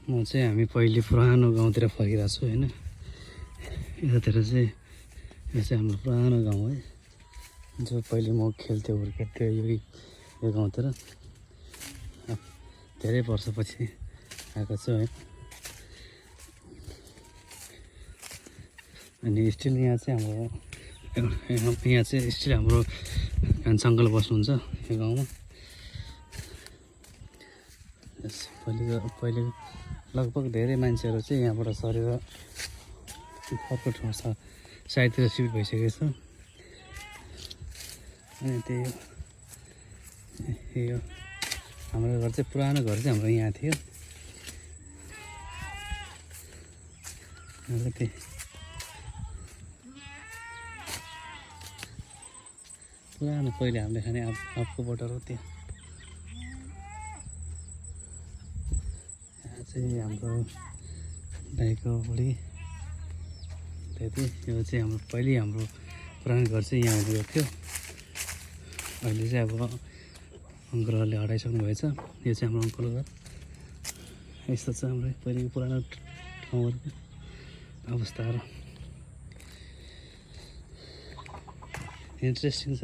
म चाहिँ हामी पहिले पुरानो गाउँतिर फर्किरहेको छु होइन। यतातिर चाहिँ यो चाहिँ हाम्रो पुरानो गाउँ है, जो पहिले म खेल्थेँ हुर्केथ्यो यो गाउँतिर। धेरै वर्षपछि आएको छु है। अनि स्टिल यहाँ चाहिँ स्टिल हाम्रो कान्छा अङ्कल बस्नुहुन्छ यो गाउँमा। पहिले लगभग धेरै मान्छेहरू चाहिँ यहाँबाट सरेर अर्को ठाउँ साइडतिर सिफ्ट भइसकेको छ। अनि त्यही हो हाम्रो घर चाहिँ, पुरानो घर चाहिँ हाम्रो यहाँ थियो। पुरानो पहिले हामीले खाने आँपको बोटहरू थियो। यहाँ चाहिँ हाम्रो दाइको बुढी त्यति। यो चाहिँ हाम्रो पहिले हाम्रो पुरानो घर चाहिँ यहाँ हुँदै थियो। अहिले चाहिँ अब अङ्कलहरूले हटाइसक्नु भएछ। यो चाहिँ हाम्रो अङ्कलको घर। यस्तो छ हाम्रो पहिलेको पुरानो ठाउँहरूको अवस्थाहरू। इन्ट्रेस्टिङ छ।